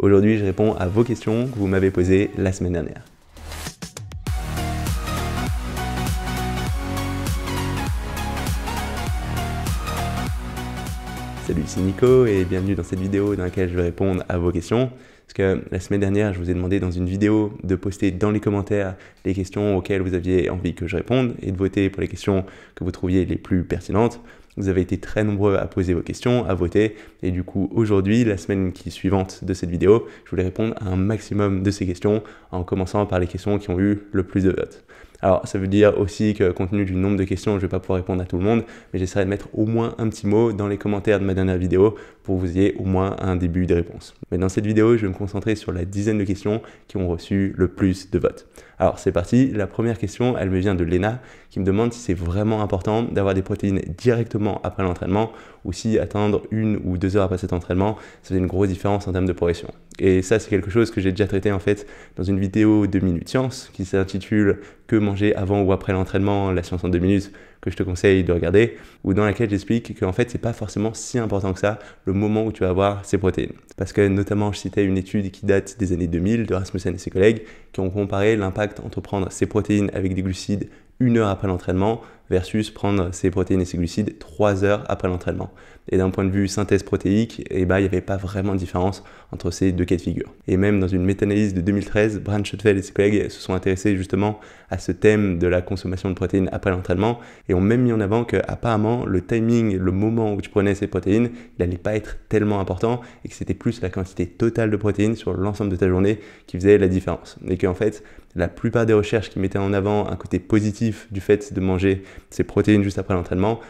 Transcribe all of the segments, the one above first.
Aujourd'hui, je réponds à vos questions que vous m'avez posées la semaine dernière. Salut, c'est Nico et bienvenue dans cette vidéo dans laquelle je vais répondre à vos questions. Parce que la semaine dernière, je vous ai demandé dans une vidéo de poster dans les commentaires les questions auxquelles vous aviez envie que je réponde et de voter pour les questions que vous trouviez les plus pertinentes. Vous avez été très nombreux à poser vos questions, à voter, et du coup aujourd'hui, la semaine suivante de cette vidéo, je voulais répondre à un maximum de ces questions en commençant par les questions qui ont eu le plus de votes. Alors ça veut dire aussi que compte tenu du nombre de questions, je ne vais pas pouvoir répondre à tout le monde, mais j'essaierai de mettre au moins un petit mot dans les commentaires de ma dernière vidéo pour que vous ayez au moins un début des réponses. Mais dans cette vidéo, je vais me concentrer sur la dizaine de questions qui ont reçu le plus de votes. Alors c'est parti, la première question, elle me vient de Léna qui me demande si c'est vraiment important d'avoir des protéines directement après l'entraînement ou si attendre 1 ou 2 heures après cet entraînement, ça fait une grosse différence en termes de progression. Et ça, c'est quelque chose que j'ai déjà traité en fait dans une vidéo de Minute Science qui s'intitule « Que manger avant ou après l'entraînement, la science en 2 minutes » que je te conseille de regarder, ou dans laquelle j'explique qu'en fait, c'est pas forcément si important que ça, le moment où tu vas avoir ces protéines. Parce que notamment, je citais une étude qui date des années 2000 de Rasmussen et ses collègues qui ont comparé l'impact entre prendre ces protéines avec des glucides 1 heure après l'entraînement versus prendre ces protéines et ces glucides 3 heures après l'entraînement. Et d'un point de vue synthèse protéique, il n'y avait pas vraiment de différence entre ces deux cas de figure. Et même dans une méta-analyse de 2013, Brand Schottfeld et ses collègues se sont intéressés justement à ce thème de la consommation de protéines après l'entraînement et ont même mis en avant qu'apparemment le timing, le moment où tu prenais ces protéines, il n'allait pas être tellement important et que c'était plus la quantité totale de protéines sur l'ensemble de ta journée qui faisait la différence. Et qu'en fait, la plupart des recherches qui mettaient en avant un côté positif du fait de manger ces protéines juste après l'entraînement,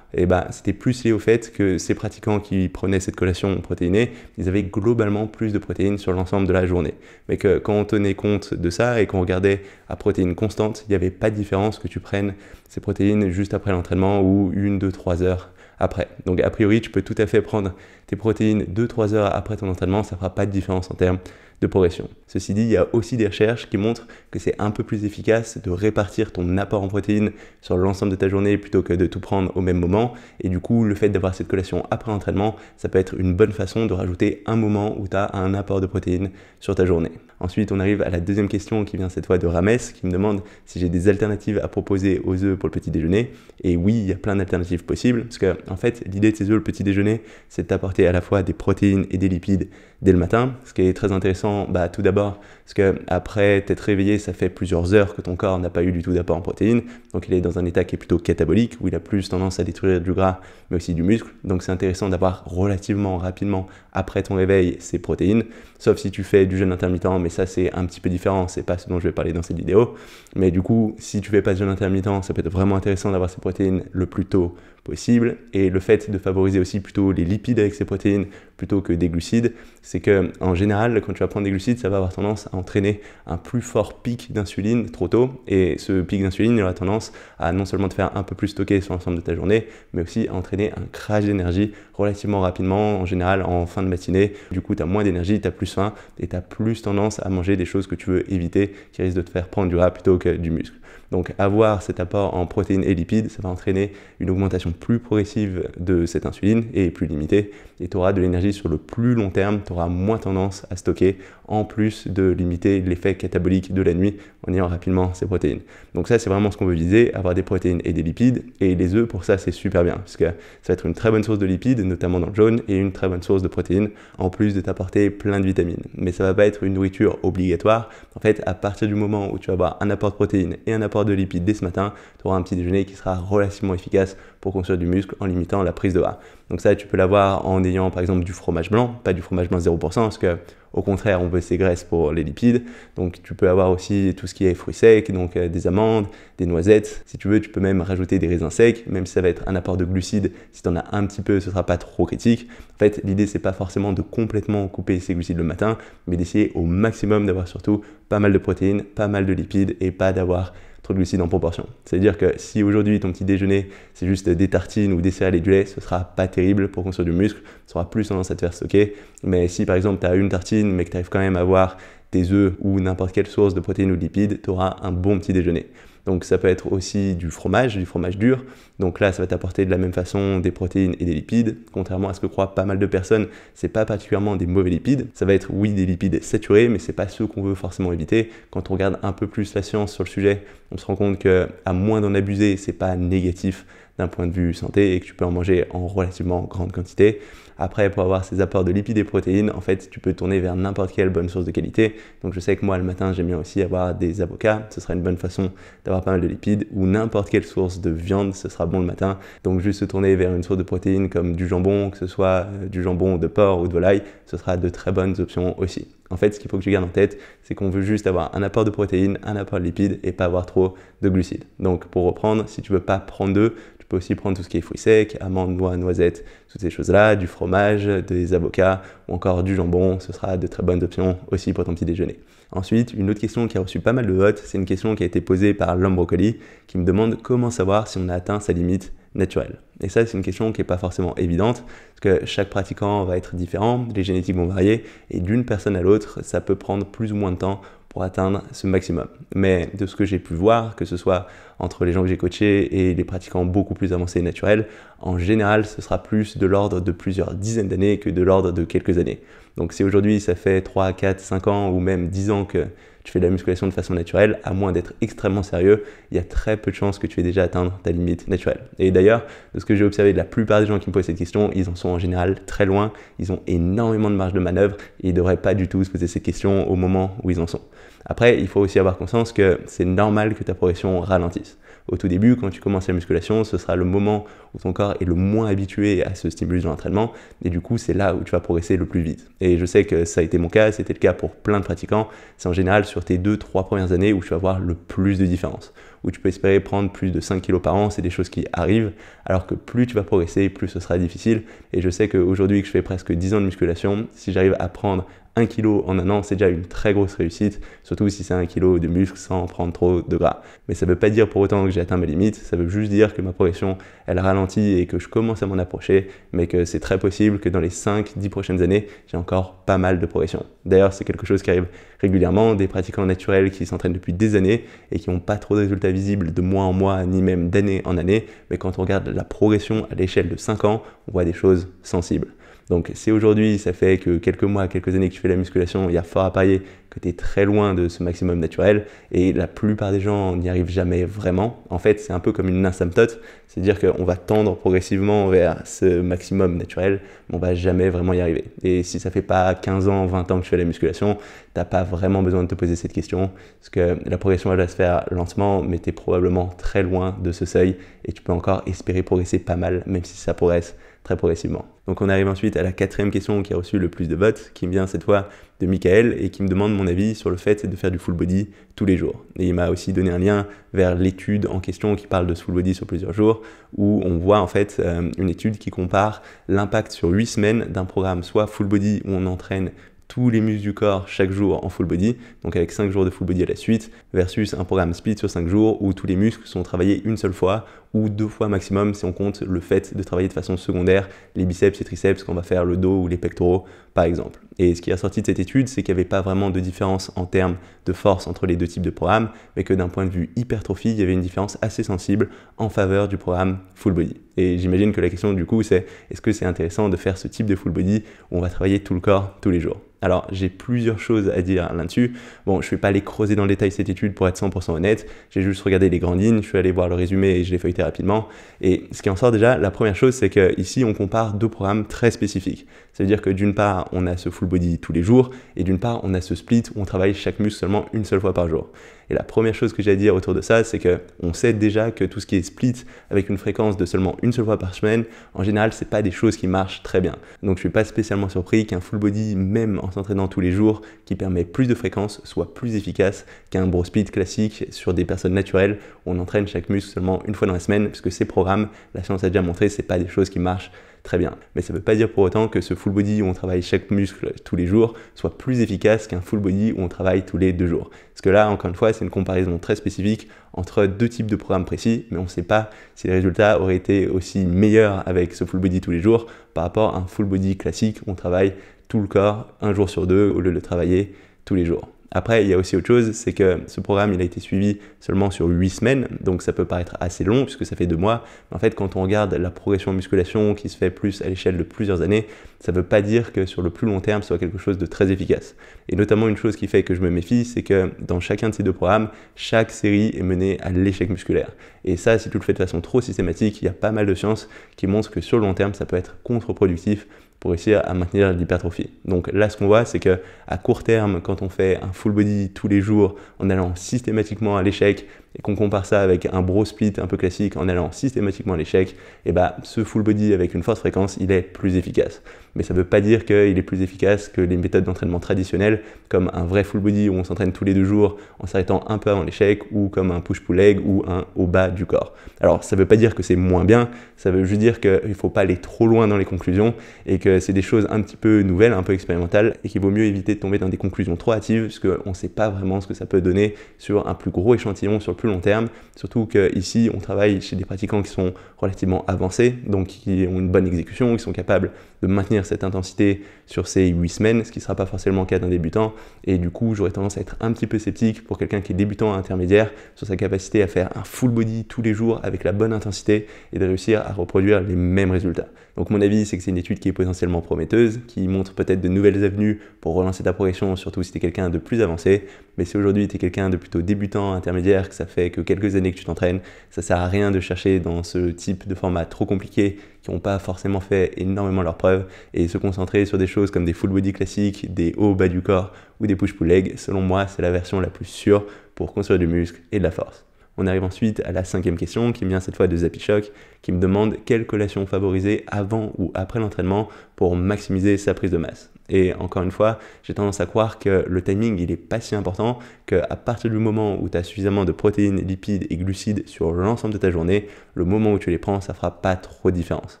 c'était plus lié au fait que ces pratiquants qui prenaient cette collation protéinée, ils avaient globalement plus de protéines sur l'ensemble de la journée. Mais que quand on tenait compte de ça et qu'on regardait à protéines constantes, il n'y avait pas de différence que tu prennes ces protéines juste après l'entraînement ou 1, 2, 3 heures après. Donc a priori, tu peux tout à fait prendre tes protéines 2-3 heures après ton entraînement, ça ne fera pas de différence en termes de progression. Ceci dit, il y a aussi des recherches qui montrent que c'est un peu plus efficace de répartir ton apport en protéines sur l'ensemble de ta journée plutôt que de tout prendre au même moment. Et du coup, le fait d'avoir cette collation après l'entraînement, ça peut être une bonne façon de rajouter un moment où tu as un apport de protéines sur ta journée. Ensuite, on arrive à la deuxième question qui vient cette fois de Rames qui me demande si j'ai des alternatives à proposer aux œufs pour le petit déjeuner. Et oui, il y a plein d'alternatives possibles parce que en fait, l'idée de ces œufs le petit déjeuner, c'est de t'apporter à la fois des protéines et des lipides dès le matin. Ce qui est très intéressant, tout d'abord, parce que après t'être réveillé, ça fait plusieurs heures que ton corps n'a pas eu du tout d'apport en protéines. Donc il est dans un état qui est plutôt catabolique, où il a plus tendance à détruire du gras, mais aussi du muscle. Donc c'est intéressant d'avoir relativement rapidement après ton réveil ces protéines. Sauf si tu fais du jeûne intermittent, mais ça c'est un petit peu différent, c'est pas ce dont je vais parler dans cette vidéo. Mais du coup, si tu fais pas de jeûne intermittent, ça peut être vraiment intéressant d'avoir ces protéines le plus tôt possible. Et le fait de favoriser aussi plutôt les lipides avec ces protéines plutôt que des glucides, c'est que en général, quand tu vas prendre des glucides, ça va avoir tendance à entraîner un plus fort pic d'insuline trop tôt. Et ce pic d'insuline, il aura tendance à non seulement te faire un peu plus stocker sur l'ensemble de ta journée, mais aussi à entraîner un crash d'énergie relativement rapidement, en général en fin de matinée. Du coup, tu as moins d'énergie, tu as plus faim et tu as plus tendance à manger des choses que tu veux éviter qui risquent de te faire prendre du gras plutôt que du muscle. Donc avoir cet apport en protéines et lipides, ça va entraîner une augmentation plus progressive de cette insuline et plus limitée. Et tu auras de l'énergie sur le plus long terme, tu auras moins tendance à stocker en plus de limiter l'effet catabolique de la nuit en ayant rapidement ces protéines. Donc ça, c'est vraiment ce qu'on veut viser, avoir des protéines et des lipides. Et les œufs, pour ça, c'est super bien parce que ça va être une très bonne source de lipides, notamment dans le jaune, et une très bonne source de protéines, en plus de t'apporter plein de vitamines. Mais ça va pas être une nourriture obligatoire. En fait, à partir du moment où tu vas avoir un apport de protéines et un apport de lipides dès ce matin, tu auras un petit déjeuner qui sera relativement efficace pour construire du muscle en limitant la prise de gras. Donc ça, tu peux l'avoir en ayant par exemple du fromage blanc, pas du fromage blanc 0%, parce que au contraire, on veut ces graisses pour les lipides. Donc tu peux avoir aussi tout ce qui est fruits secs, donc des amandes, des noisettes. Si tu veux, tu peux même rajouter des raisins secs, même si ça va être un apport de glucides. Si tu en as un petit peu, ce sera pas trop critique. En fait, l'idée, c'est pas forcément de complètement couper ces glucides le matin, mais d'essayer au maximum d'avoir surtout pas mal de protéines, pas mal de lipides et pas d'avoir trop de glucides en proportion. C'est-à-dire que si aujourd'hui ton petit déjeuner c'est juste des tartines ou des céréales et du lait, ce sera pas terrible pour construire du muscle, ça aura plus tendance à te faire stocker. Mais si par exemple tu as une tartine mais que tu arrives quand même à avoir tes œufs ou n'importe quelle source de protéines ou de lipides, tu auras un bon petit déjeuner. Donc ça peut être aussi du fromage dur. Donc là, ça va t'apporter de la même façon des protéines et des lipides. Contrairement à ce que croient pas mal de personnes, c'est pas particulièrement des mauvais lipides. Ça va être, oui, des lipides saturés, mais c'est pas ceux qu'on veut forcément éviter. Quand on regarde un peu plus la science sur le sujet, on se rend compte qu'à moins d'en abuser, c'est pas négatif d'un point de vue santé et que tu peux en manger en relativement grande quantité. Après, pour avoir ces apports de lipides et protéines, en fait, tu peux tourner vers n'importe quelle bonne source de qualité. Donc je sais que moi, le matin, j'aime bien aussi avoir des avocats. Ce sera une bonne façon d'avoir pas mal de lipides, ou n'importe quelle source de viande, ce sera bon le matin. Donc juste se tourner vers une source de protéines comme du jambon, que ce soit du jambon de porc ou de volaille, ce sera de très bonnes options aussi. En fait, ce qu'il faut que tu gardes en tête, c'est qu'on veut juste avoir un apport de protéines, un apport de lipides et pas avoir trop de glucides. Donc pour reprendre, si tu veux pas prendre d'œufs, tu peux aussi prendre tout ce qui est fruits secs, amandes, noix, noisettes, toutes ces choses-là, du fromage, des avocats ou encore du jambon. Ce sera de très bonnes options aussi pour ton petit déjeuner. Ensuite, une autre question qui a reçu pas mal de votes, c'est une question qui a été posée par l'homme brocoli qui me demande comment savoir si on a atteint sa limite naturelle. Et ça, c'est une question qui n'est pas forcément évidente parce que chaque pratiquant va être différent, les génétiques vont varier et d'une personne à l'autre, ça peut prendre plus ou moins de temps pour atteindre ce maximum. Mais de ce que j'ai pu voir, que ce soit entre les gens que j'ai coachés et les pratiquants beaucoup plus avancés et naturels, en général, ce sera plus de l'ordre de plusieurs dizaines d'années que de l'ordre de quelques années. Donc si aujourd'hui, ça fait 3, 4, 5 ans ou même 10 ans que tu fais de la musculation de façon naturelle, à moins d'être extrêmement sérieux, il y a très peu de chances que tu aies déjà atteindre ta limite naturelle. Et d'ailleurs, de ce que j'ai observé de la plupart des gens qui me posent cette question, ils en sont en général très loin, ils ont énormément de marge de manœuvre et ils ne devraient pas du tout se poser cette question au moment où ils en sont. Après, il faut aussi avoir conscience que c'est normal que ta progression ralentisse. Au tout début, quand tu commences la musculation, ce sera le moment où ton corps est le moins habitué à ce stimulus de l'entraînement et du coup, c'est là où tu vas progresser le plus vite. Et je sais que ça a été mon cas, c'était le cas pour plein de pratiquants. C'est en général sur tes 2-3 premières années où tu vas voir le plus de différence, où tu peux espérer prendre plus de 5 kilos par an, c'est des choses qui arrivent, alors que plus tu vas progresser, plus ce sera difficile. Et je sais qu'aujourd'hui que je fais presque 10 ans de musculation, si j'arrive à prendre 1 kg en un an, c'est déjà une très grosse réussite, surtout si c'est 1 kg de muscle sans prendre trop de gras. Mais ça ne veut pas dire pour autant que j'ai atteint ma limite, ça veut juste dire que ma progression, elle ralentit et que je commence à m'en approcher, mais que c'est très possible que dans les 5-10 prochaines années, j'ai encore pas mal de progression. D'ailleurs, c'est quelque chose qui arrive régulièrement, des pratiquants naturels qui s'entraînent depuis des années et qui n'ont pas trop de résultats visibles de mois en mois, ni même d'année en année, mais quand on regarde la progression à l'échelle de 5 ans, on voit des choses sensibles. Donc si aujourd'hui ça fait que quelques mois, quelques années que tu fais la musculation, il y a fort à parier que tu es très loin de ce maximum naturel et la plupart des gens n'y arrivent jamais vraiment. En fait, c'est un peu comme une asymptote, c'est-à-dire qu'on va tendre progressivement vers ce maximum naturel, mais on va jamais vraiment y arriver. Et si ça fait pas 15 ans, 20 ans que tu fais la musculation, t'as pas vraiment besoin de te poser cette question parce que la progression elle va se faire lentement, mais tu es probablement très loin de ce seuil et tu peux encore espérer progresser pas mal, même si ça progresse très progressivement. Donc on arrive ensuite à la 4e question qui a reçu le plus de votes, qui me vient cette fois de Michael et qui me demande mon avis sur le fait de faire du full body tous les jours. Et il m'a aussi donné un lien vers l'étude en question qui parle de full body sur plusieurs jours, où on voit en fait une étude qui compare l'impact sur 8 semaines d'un programme soit full body où on entraîne tous les muscles du corps chaque jour en full body, donc avec 5 jours de full body à la suite, versus un programme split sur 5 jours où tous les muscles sont travaillés une seule fois ou 2 fois maximum si on compte le fait de travailler de façon secondaire les biceps et triceps quand on va faire le dos ou les pectoraux par exemple. Et ce qui est ressorti de cette étude, c'est qu'il n'y avait pas vraiment de différence en termes de force entre les deux types de programmes, mais que d'un point de vue hypertrophie, il y avait une différence assez sensible en faveur du programme full body. Et j'imagine que la question du coup c'est, est-ce que c'est intéressant de faire ce type de full body où on va travailler tout le corps tous les jours? Alors, j'ai plusieurs choses à dire là-dessus. Bon, je ne vais pas aller creuser dans le détail cette étude pour être 100% honnête. J'ai juste regardé les grandes lignes, je suis allé voir le résumé et je l'ai feuilleté rapidement. Et ce qui en sort déjà, la première chose, c'est qu'ici, on compare 2 programmes très spécifiques. Ça veut dire que d'une part, on a ce full body tous les jours et d'une part, on a ce split où on travaille chaque muscle seulement une seule fois par jour. Et la première chose que j'ai à dire autour de ça, c'est qu'on sait déjà que tout ce qui est split avec une fréquence de seulement une seule fois par semaine, en général, c'est pas des choses qui marchent très bien. Donc, je suis pas spécialement surpris qu'un full body, même en s'entraînant tous les jours, qui permet plus de fréquence, soit plus efficace qu'un bro split classique sur des personnes naturelles où on entraîne chaque muscle seulement une fois dans la semaine, parce que ces programmes, la science a déjà montré, c'est pas des choses qui marchent très bien. Mais ça ne veut pas dire pour autant que ce full body où on travaille chaque muscle tous les jours soit plus efficace qu'un full body où on travaille tous les 2 jours. Parce que là, encore une fois, c'est une comparaison très spécifique entre 2 types de programmes précis, mais on ne sait pas si les résultats auraient été aussi meilleurs avec ce full body tous les jours par rapport à un full body classique où on travaille tout le corps 1 jour sur 2 au lieu de le travailler tous les jours. Après, il y a aussi autre chose, c'est que ce programme, il a été suivi seulement sur 8 semaines, donc ça peut paraître assez long puisque ça fait 2 mois. Mais en fait, quand on regarde la progression en musculation qui se fait plus à l'échelle de plusieurs années, ça ne veut pas dire que sur le plus long terme, ce soit quelque chose de très efficace. Et notamment, une chose qui fait que je me méfie, c'est que dans chacun de ces 2 programmes, chaque série est menée à l'échec musculaire. Et ça, si tu le fais de façon trop systématique, il y a pas mal de sciences qui montrent que sur le long terme, ça peut être contre-productif pour réussir à maintenir l'hypertrophie. Donc là, ce qu'on voit, c'est que à court terme, quand on fait un full body tous les jours en allant systématiquement à l'échec et qu'on compare ça avec un bro split un peu classique en allant systématiquement à l'échec, et bah, ce full body avec une forte fréquence, il est plus efficace. Mais ça ne veut pas dire qu'il est plus efficace que les méthodes d'entraînement traditionnelles, comme un vrai full body où on s'entraîne tous les 2 jours en s'arrêtant un peu avant l'échec, ou comme un push-pull leg ou un au bas du corps. Alors, ça ne veut pas dire que c'est moins bien, ça veut juste dire qu'il ne faut pas aller trop loin dans les conclusions et que c'est des choses un petit peu nouvelles, un peu expérimentales, et qu'il vaut mieux éviter de tomber dans des conclusions trop hâtives, parce qu'on ne sait pas vraiment ce que ça peut donner sur un plus gros échantillon sur le plus long terme, surtout qu'ici, on travaille chez des pratiquants qui sont relativement avancés, donc qui ont une bonne exécution, qui sont capables de maintenir cette intensité sur ces 8 semaines, ce qui ne sera pas forcément le cas d'un débutant, et du coup, j'aurais tendance à être un petit peu sceptique pour quelqu'un qui est débutant à intermédiaire sur sa capacité à faire un full body tous les jours avec la bonne intensité et de réussir à reproduire les mêmes résultats. Donc mon avis, c'est que c'est une étude qui est potentiellement prometteuse, qui montre peut-être de nouvelles avenues pour relancer ta progression, surtout si tu es quelqu'un de plus avancé. Mais si aujourd'hui tu es quelqu'un de plutôt débutant, intermédiaire, que ça fait que quelques années que tu t'entraînes, ça sert à rien de chercher dans ce type de format trop compliqué qui n'ont pas forcément fait énormément leurs preuves et se concentrer sur des choses comme des full body classiques, des hauts bas du corps ou des push-pull legs. Selon moi, c'est la version la plus sûre pour construire du muscle et de la force. On arrive ensuite à la 5e question qui vient cette fois de Zapichoc qui me demande quelle collation favoriser avant ou après l'entraînement pour maximiser sa prise de masse. Et encore une fois, j'ai tendance à croire que le timing, il n'est pas si important, qu'à partir du moment où tu as suffisamment de protéines, lipides et glucides sur l'ensemble de ta journée, le moment où tu les prends, ça fera pas trop de différence.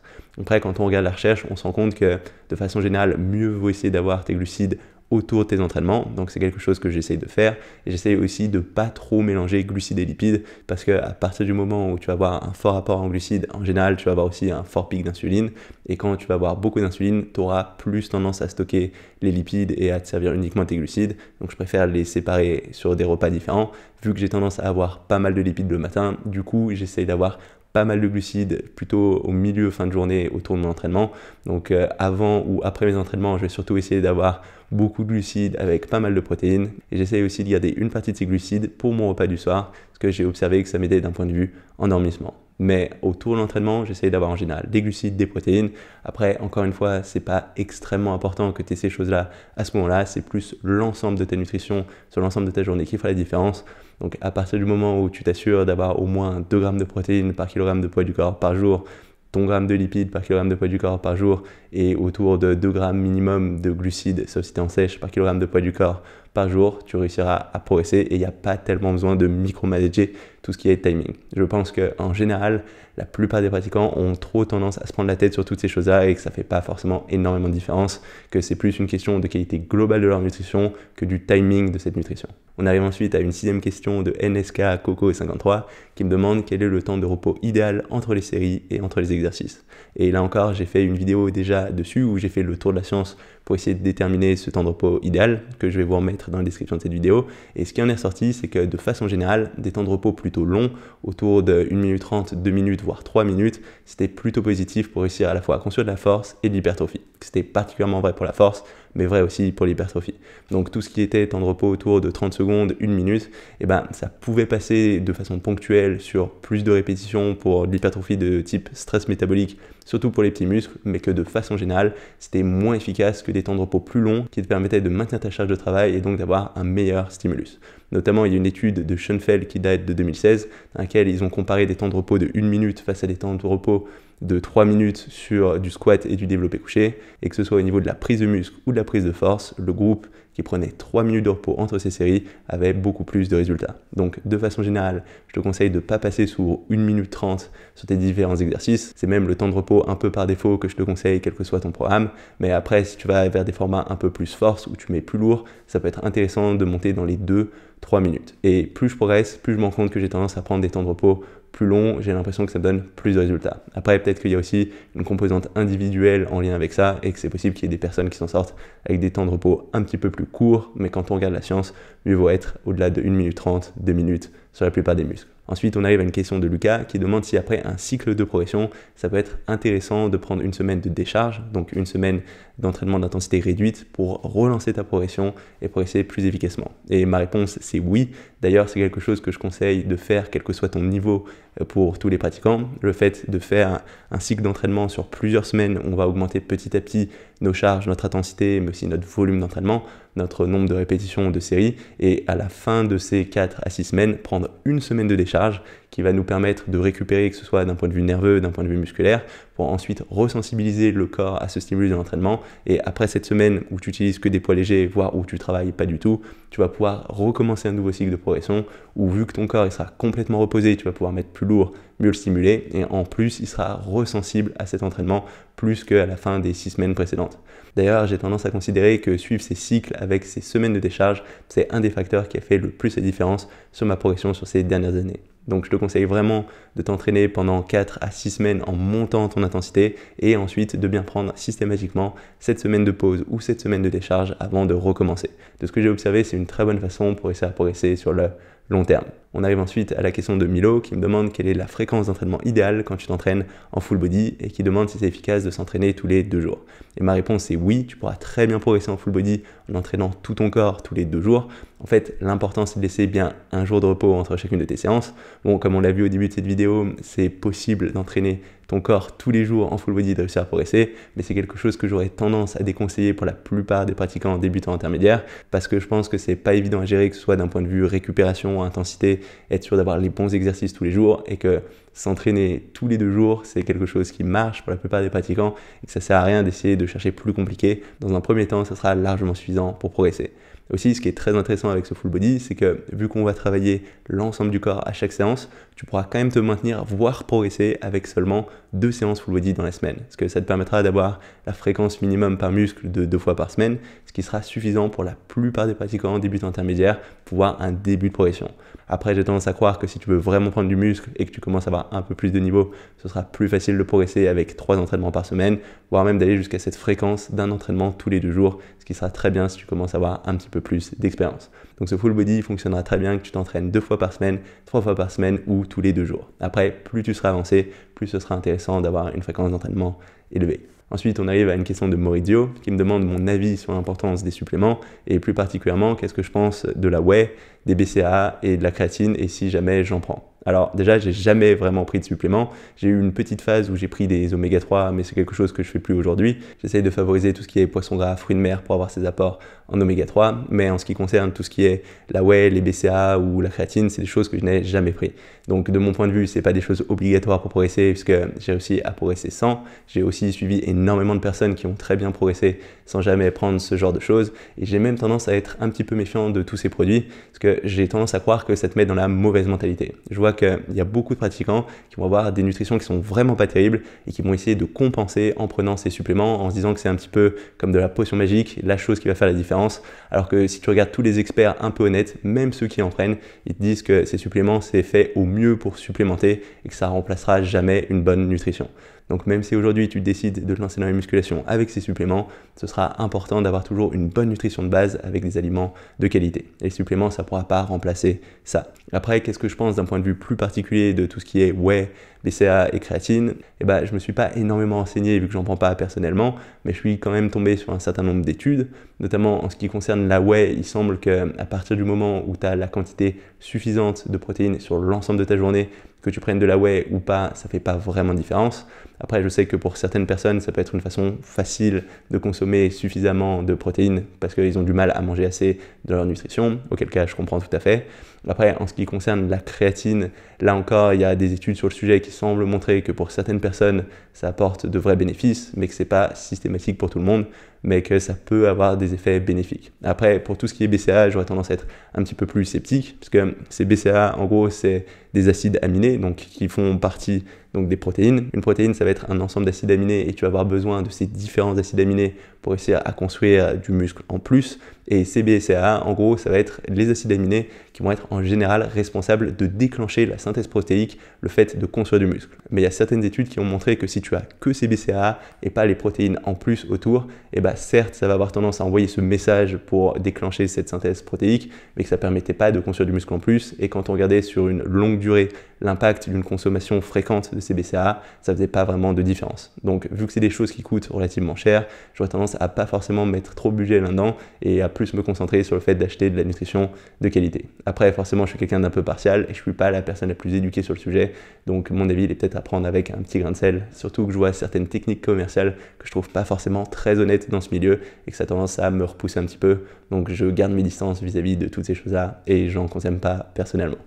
Après, quand on regarde la recherche, on se rend compte que de façon générale, mieux vaut essayer d'avoir tes glucides autour de tes entraînements, donc c'est quelque chose que j'essaye de faire et j'essaye aussi de pas trop mélanger glucides et lipides parce que à partir du moment où tu vas avoir un fort apport en glucides, en général tu vas avoir aussi un fort pic d'insuline et quand tu vas avoir beaucoup d'insuline, tu auras plus tendance à stocker les lipides et à te servir uniquement tes glucides, donc je préfère les séparer sur des repas différents vu que j'ai tendance à avoir pas mal de lipides le matin, du coup j'essaye d'avoir pas mal de glucides plutôt au milieu, fin de journée autour de mon entraînement. Donc avant ou après mes entraînements, je vais surtout essayer d'avoir beaucoup de glucides avec pas mal de protéines. Et j'essaye aussi de garder une partie de ces glucides pour mon repas du soir, parce que j'ai observé que ça m'aidait d'un point de vue endormissement. Mais autour de l'entraînement, j'essaye d'avoir en général des glucides, des protéines. Après, encore une fois, c'est pas extrêmement important que tu aies ces choses-là à ce moment-là. C'est plus l'ensemble de ta nutrition sur l'ensemble de ta journée qui fera la différence. Donc à partir du moment où tu t'assures d'avoir au moins 2 grammes de protéines par kilogramme de poids du corps par jour, ton gramme de lipides par kilogramme de poids du corps par jour et autour de 2 grammes minimum de glucides, sauf si tu es en sèche, par kilogramme de poids du corps par jour, tu réussiras à progresser et il n'y a pas tellement besoin de micromanager tout ce qui est timing. Je pense qu'en général, la plupart des pratiquants ont trop tendance à se prendre la tête sur toutes ces choses-là et que ça ne fait pas forcément énormément de différence, que c'est plus une question de qualité globale de leur nutrition que du timing de cette nutrition. On arrive ensuite à une 6e question de NSK Coco et 53 qui me demande quel est le temps de repos idéal entre les séries et entre les exercices. Et là encore, j'ai fait une vidéo déjà dessus où j'ai fait le tour de la science pour essayer de déterminer ce temps de repos idéal que je vais vous remettre dans la description de cette vidéo. Et ce qui en est ressorti, c'est que de façon générale, des temps de repos plutôt longs, autour de 1 minute 30, 2 minutes, voire 3 minutes, c'était plutôt positif pour réussir à la fois à construire de la force et de l'hypertrophie. C'était particulièrement vrai pour la force, mais vrai aussi pour l'hypertrophie. Donc tout ce qui était temps de repos autour de 30 secondes, 1 minute, eh ben, ça pouvait passer de façon ponctuelle sur plus de répétitions pour l'hypertrophie de type stress métabolique, surtout pour les petits muscles, mais que de façon générale, c'était moins efficace que des temps de repos plus longs qui te permettaient de maintenir ta charge de travail et donc d'avoir un meilleur stimulus. Notamment, il y a une étude de Schoenfeld qui date de 2016, dans laquelle ils ont comparé des temps de repos de 1 minute face à des temps de repos de 3 minutes sur du squat et du développé couché, et que ce soit au niveau de la prise de muscle ou de la prise de force, le groupe qui prenait 3 minutes de repos entre ces séries avait beaucoup plus de résultats. Donc de façon générale, je te conseille de ne pas passer sous 1 minute 30 sur tes différents exercices. C'est même le temps de repos un peu par défaut que je te conseille, quel que soit ton programme. Mais après, si tu vas vers des formats un peu plus force, où tu mets plus lourd, ça peut être intéressant de monter dans les 2-3 minutes. Et plus je progresse, plus je me rends compte que j'ai tendance à prendre des temps de repos plus long, j'ai l'impression que ça me donne plus de résultats. Après, peut-être qu'il y a aussi une composante individuelle en lien avec ça et que c'est possible qu'il y ait des personnes qui s'en sortent avec des temps de repos un petit peu plus courts, mais quand on regarde la science, mieux vaut être au-delà de 1 minute 30, 2 minutes sur la plupart des muscles. Ensuite, on arrive à une question de Lucas qui demande si après un cycle de progression, ça peut être intéressant de prendre une semaine de décharge, donc une semaine d'entraînement d'intensité réduite pour relancer ta progression et progresser plus efficacement. Et ma réponse, c'est oui. D'ailleurs, c'est quelque chose que je conseille de faire, quel que soit ton niveau pour tous les pratiquants. Le fait de faire un cycle d'entraînement sur plusieurs semaines, on va augmenter petit à petit nos charges, notre intensité, mais aussi notre volume d'entraînement, notre nombre de répétitions de séries. Et à la fin de ces 4 à 6 semaines, prendre une semaine de décharge qui va nous permettre de récupérer, que ce soit d'un point de vue nerveux, d'un point de vue musculaire, pour ensuite resensibiliser le corps à ce stimulus de l'entraînement. Et après cette semaine où tu utilises que des poids légers, voire où tu travailles pas du tout, tu vas pouvoir recommencer un nouveau cycle de progression où, vu que ton corps il sera complètement reposé, tu vas pouvoir mettre plus lourd, mieux le stimuler, et en plus il sera resensible à cet entraînement plus qu'à la fin des 6 semaines précédentes. D'ailleurs, j'ai tendance à considérer que suivre ces cycles avec ces semaines de décharge, c'est un des facteurs qui a fait le plus la différence sur ma progression sur ces dernières années. Donc je te conseille vraiment de t'entraîner pendant 4 à 6 semaines en montant ton intensité et ensuite de bien prendre systématiquement cette semaine de pause ou cette semaine de décharge avant de recommencer. De ce que j'ai observé, c'est une très bonne façon pour essayer à progresser sur le long terme. On arrive ensuite à la question de Milo qui me demande quelle est la fréquence d'entraînement idéale quand tu t'entraînes en full body et qui demande si c'est efficace de s'entraîner tous les 2 jours. Et ma réponse est oui, tu pourras très bien progresser en full body en entraînant tout ton corps tous les 2 jours. En fait, l'important c'est de laisser bien un jour de repos entre chacune de tes séances. Bon, comme on l'a vu au début de cette vidéo, c'est possible d'entraîner ton corps tous les jours en full body et de réussir à progresser, mais c'est quelque chose que j'aurais tendance à déconseiller pour la plupart des pratiquants débutants intermédiaires parce que je pense que c'est pas évident à gérer, que ce soit d'un point de vue récupération, intensité, être sûr d'avoir les bons exercices tous les jours et que s'entraîner tous les 2 jours, c'est quelque chose qui marche pour la plupart des pratiquants et que ça sert à rien d'essayer de chercher plus compliqué. Dans un premier temps, ça sera largement suffisant pour progresser. Aussi, ce qui est très intéressant avec ce full body, c'est que vu qu'on va travailler l'ensemble du corps à chaque séance, tu pourras quand même te maintenir, voire progresser avec seulement 2 séances full body dans la semaine. Parce que ça te permettra d'avoir la fréquence minimum par muscle de 2 fois par semaine, ce qui sera suffisant pour la plupart des pratiquants débutants intermédiaires pour voir un début de progression. Après, j'ai tendance à croire que si tu veux vraiment prendre du muscle et que tu commences à avoir un peu plus de niveau, ce sera plus facile de progresser avec 3 entraînements par semaine, voire même d'aller jusqu'à cette fréquence d'un entraînement tous les 2 jours, ce qui sera très bien si tu commences à avoir un petit peu plus d'expérience. Donc ce full body fonctionnera très bien que tu t'entraînes 2 fois par semaine, 3 fois par semaine ou tous les 2 jours. Après, plus tu seras avancé, plus ce sera intéressant d'avoir une fréquence d'entraînement élevée. Ensuite, on arrive à une question de Maurizio qui me demande mon avis sur l'importance des suppléments et plus particulièrement qu'est-ce que je pense de la whey, des BCAA et de la créatine et si jamais j'en prends. Alors déjà, j'ai jamais vraiment pris de suppléments. J'ai eu une petite phase où j'ai pris des oméga 3, mais c'est quelque chose que je fais plus aujourd'hui. J'essaye de favoriser tout ce qui est poissons gras, fruits de mer pour avoir ces apports en oméga 3. Mais en ce qui concerne tout ce qui est la whey, les BCAA ou la créatine, c'est des choses que je n'ai jamais pris. Donc de mon point de vue, c'est pas des choses obligatoires pour progresser puisque j'ai réussi à progresser sans. J'ai aussi suivi énormément de personnes qui ont très bien progressé sans jamais prendre ce genre de choses. Et j'ai même tendance à être un petit peu méfiant de tous ces produits parce que j'ai tendance à croire que ça te met dans la mauvaise mentalité. Je vois qu'il y a beaucoup de pratiquants qui vont avoir des nutritions qui sont vraiment pas terribles et qui vont essayer de compenser en prenant ces suppléments en se disant que c'est un petit peu comme de la potion magique, la chose qui va faire la différence. Alors que si tu regardes tous les experts un peu honnêtes, même ceux qui en prennent, ils te disent que ces suppléments c'est fait au mieux pour supplémenter et que ça remplacera jamais une bonne nutrition. Donc même si aujourd'hui tu décides de te lancer dans la musculation avec ces suppléments, ce sera important d'avoir toujours une bonne nutrition de base avec des aliments de qualité. Et les suppléments, ça ne pourra pas remplacer ça. Après, qu'est-ce que je pense d'un point de vue plus particulier de tout ce qui est whey, BCAA et créatine? Je ne me suis pas énormément renseigné vu que j'en prends pas personnellement, mais je suis quand même tombé sur un certain nombre d'études, notamment en ce qui concerne la whey. Il semble qu'à partir du moment où tu as la quantité suffisante de protéines sur l'ensemble de ta journée, que tu prennes de la whey ou pas, ça fait pas vraiment de différence. Après, je sais que pour certaines personnes, ça peut être une façon facile de consommer suffisamment de protéines parce qu'ils ont du mal à manger assez de leur nutrition, auquel cas je comprends tout à fait. Après, en ce qui concerne la créatine, là encore, il y a des études sur le sujet qui semblent montrer que pour certaines personnes, ça apporte de vrais bénéfices, mais que c'est pas systématique pour tout le monde, mais que ça peut avoir des effets bénéfiques. Après, pour tout ce qui est BCAA, j'aurais tendance à être un petit peu plus sceptique, parce que ces BCAA, en gros, c'est des acides aminés, donc qui font partie donc des protéines. Une protéine, ça va être un ensemble d'acides aminés et tu vas avoir besoin de ces différents acides aminés pour réussir à construire du muscle en plus. Et CBCAA, en gros, ça va être les acides aminés qui vont être en général responsables de déclencher la synthèse protéique, le fait de construire du muscle. Mais il y a certaines études qui ont montré que si tu as que CBCAA et pas les protéines en plus autour, et bah certes, ça va avoir tendance à envoyer ce message pour déclencher cette synthèse protéique, mais que ça ne permettait pas de construire du muscle en plus. Et quand on regardait sur une longue durée l'impact d'une consommation fréquente de CBCAA, ça faisait pas vraiment de différence. Donc vu que c'est des choses qui coûtent relativement cher, j'aurais tendance à pas forcément mettre trop de budget là-dedans et à plus me concentrer sur le fait d'acheter de la nutrition de qualité. Après, forcément, je suis quelqu'un d'un peu partial et je suis pas la personne la plus éduquée sur le sujet, donc mon avis, il est peut-être à prendre avec un petit grain de sel, surtout que je vois certaines techniques commerciales que je trouve pas forcément très honnêtes dans ce milieu et que ça a tendance à me repousser un petit peu, donc je garde mes distances vis-à-vis de toutes ces choses-là et j'en consomme pas personnellement.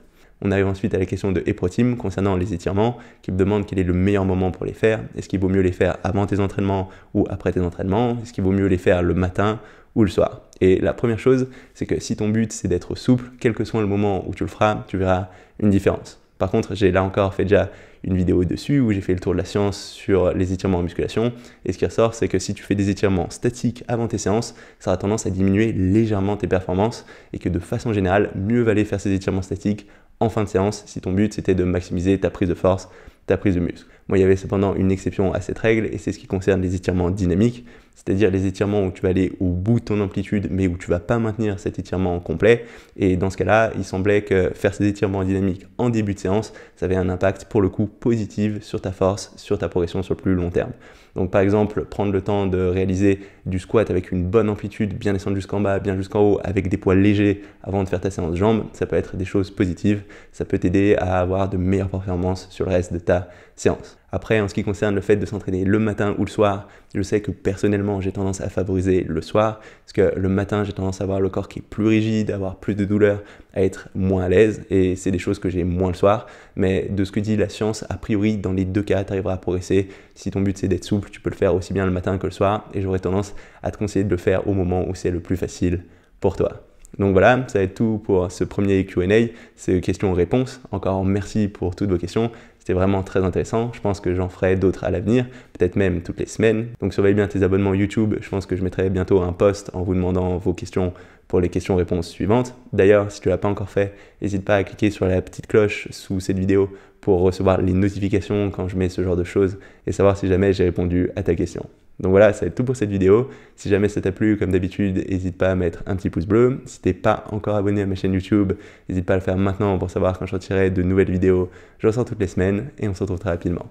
On arrive ensuite à la question de Eproteam concernant les étirements, qui me demande quel est le meilleur moment pour les faire. Est-ce qu'il vaut mieux les faire avant tes entraînements ou après tes entraînements? Est-ce qu'il vaut mieux les faire le matin ou le soir? Et la première chose, c'est que si ton but c'est d'être souple, quel que soit le moment où tu le feras, tu verras une différence. Par contre, j'ai là encore fait déjà une vidéo dessus où j'ai fait le tour de la science sur les étirements en musculation. Et ce qui ressort, c'est que si tu fais des étirements statiques avant tes séances, ça aura tendance à diminuer légèrement tes performances et que de façon générale, mieux valait faire ces étirements statiques en fin de séance si ton but c'était de maximiser ta prise de force, ta prise de muscle. Moi, il y avait cependant une exception à cette règle et c'est ce qui concerne les étirements dynamiques, c'est-à-dire les étirements où tu vas aller au bout de ton amplitude mais où tu ne vas pas maintenir cet étirement complet. Et dans ce cas-là, il semblait que faire ces étirements dynamiques en début de séance, ça avait un impact pour le coup positif sur ta force, sur ta progression sur le plus long terme. Donc par exemple, prendre le temps de réaliser du squat avec une bonne amplitude, bien descendre jusqu'en bas, bien jusqu'en haut, avec des poids légers avant de faire ta séance de jambes, ça peut être des choses positives, ça peut t'aider à avoir de meilleures performances sur le reste de ta séance. Après, en ce qui concerne le fait de s'entraîner le matin ou le soir, je sais que personnellement, j'ai tendance à favoriser le soir, parce que le matin, j'ai tendance à avoir le corps qui est plus rigide, à avoir plus de douleur, à être moins à l'aise, et c'est des choses que j'ai moins le soir. Mais de ce que dit la science, a priori, dans les deux cas, tu arriveras à progresser. Si ton but c'est d'être souple, tu peux le faire aussi bien le matin que le soir, et j'aurais tendance à te conseiller de le faire au moment où c'est le plus facile pour toi. Donc voilà, ça va être tout pour ce premier Q&A, ces questions-réponses. Encore merci pour toutes vos questions. C'était vraiment très intéressant. Je pense que j'en ferai d'autres à l'avenir, peut-être même toutes les semaines. Donc surveille bien tes abonnements YouTube. Je pense que je mettrai bientôt un post en vous demandant vos questions pour les questions-réponses suivantes. D'ailleurs, si tu ne l'as pas encore fait, n'hésite pas à cliquer sur la petite cloche sous cette vidéo pour recevoir les notifications quand je mets ce genre de choses et savoir si jamais j'ai répondu à ta question. Donc voilà, ça va être tout pour cette vidéo. Si jamais ça t'a plu, comme d'habitude, n'hésite pas à mettre un petit pouce bleu. Si t'es pas encore abonné à ma chaîne YouTube, n'hésite pas à le faire maintenant pour savoir quand je sortirai de nouvelles vidéos. Je ressors toutes les semaines et on se retrouve très rapidement.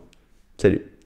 Salut!